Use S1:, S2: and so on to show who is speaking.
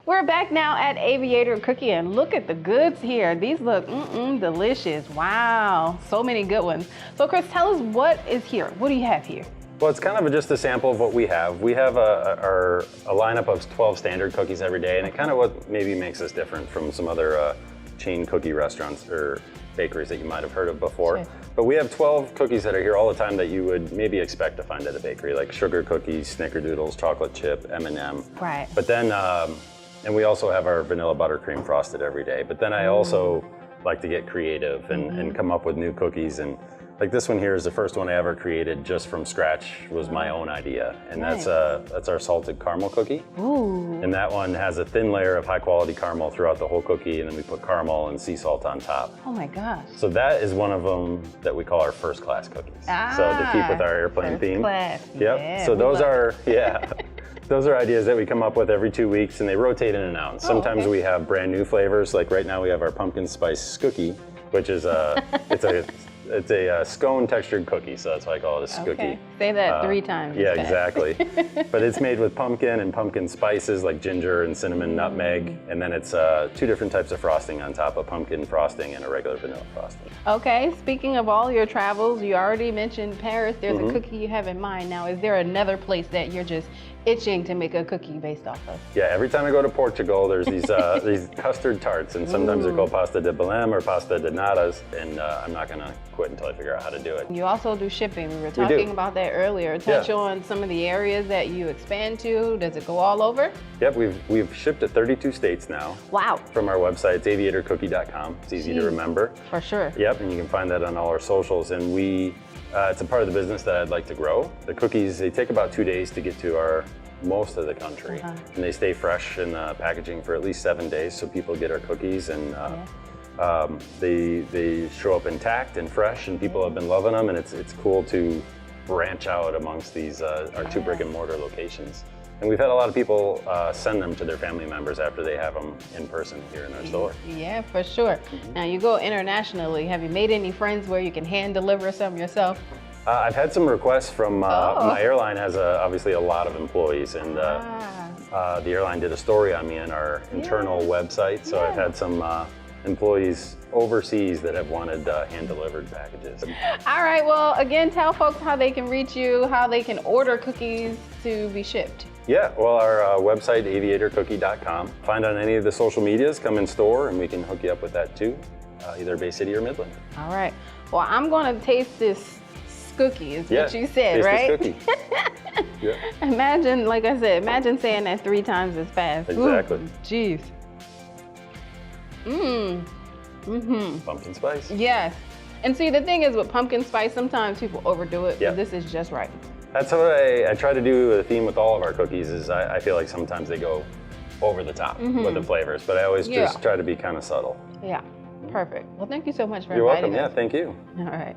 S1: We're back now at Aviator Cookie, and look at the goods here. These look delicious. Wow, so many good ones. So Chris, tell us what is here. What do you have here?
S2: Well, it's kind of just a sample of what we have. We have a lineup of 12 standard cookies every day, and it kind of what maybe makes us different from some other chain cookie restaurants or bakeries that you might have heard of before. Sure. But we have 12 cookies that are here all the time that you would maybe expect to find at a bakery, like sugar cookies, snickerdoodles, chocolate chip, M&M.
S1: Right.
S2: But then, and we also have our vanilla buttercream frosted every day. But then I also like to get creative and come up with new cookies. And like this one here is the first one I ever created just from scratch. Was my own idea, and that's our salted caramel cookie.
S1: Ooh.
S2: And that one has a thin layer of high quality caramel throughout the whole cookie, and then we put caramel and sea salt on top.
S1: Oh my gosh.
S2: So that is one of them that we call our first class cookies. So to keep with our airplane theme.
S1: Class.
S2: Yep.
S1: Yeah,
S2: so those are those are ideas that we come up with every 2 weeks, and they rotate in and out. Sometimes we have brand new flavors. Like right now we have our pumpkin spice cookie, which is it's a scone textured cookie, so that's why I call it a skookie.
S1: Okay. Say that 3 times.
S2: Yeah, exactly. But it's made with pumpkin and pumpkin spices like ginger and cinnamon, nutmeg, and then it's 2 different types of frosting on top, of pumpkin frosting and a regular vanilla frosting.
S1: Okay, speaking of all your travels, you already mentioned Paris. There's a cookie you have in mind. Now, is there another place that you're just itching to make a cookie based off of?
S2: Yeah, every time I go to Portugal, there's these these custard tarts, and sometimes they're called pasta de Belém or pasta de natas, and I'm not gonna quit until I figure out how to do it.
S1: You also do shipping. We were talking about that earlier. Touch on some of the areas that you expand to. Does it go all over?
S2: Yep, we've shipped to 32 states now.
S1: Wow.
S2: From our website, it's aviatorcookie.com. It's easy to remember.
S1: For sure.
S2: Yep, and you can find that on all our socials, and it's a part of the business that I'd like to grow. The cookies, they take about 2 days to get to most of the country, and they stay fresh in the packaging for at least 7 days, so people get our cookies, and they show up intact and fresh, and people have been loving them, and it's cool to branch out amongst these our 2 brick and mortar locations. And we've had a lot of people send them to their family members after they have them in person here in our store.
S1: Yeah, for sure. Now you go internationally. Have you made any friends where you can hand deliver some yourself?
S2: I've had some requests from my airline has obviously a lot of employees, and the airline did a story on me in our internal website. So I've had some employees overseas that have wanted hand-delivered packages.
S1: All right, well, again, tell folks how they can reach you, how they can order cookies to be shipped.
S2: Yeah, well, our website, aviatorcookie.com. Find on any of the social medias, come in store, and we can hook you up with that too, either Bay City or Midland.
S1: All right, well, I'm gonna taste this cookie, is what you said,
S2: taste
S1: right?
S2: This cookie.
S1: Imagine, like I said, imagine saying that 3 times as fast.
S2: Exactly.
S1: Jeez.
S2: Pumpkin spice.
S1: Yes. And see, the thing is with pumpkin spice, sometimes people overdo it, but this is just right.
S2: That's what I try to do. The theme with all of our cookies is I feel like sometimes they go over the top with the flavors, but I always just try to be kind of subtle.
S1: Yeah, perfect. Well, thank you so much for
S2: You're
S1: inviting
S2: welcome.
S1: us.
S2: Yeah, thank you.
S1: All right.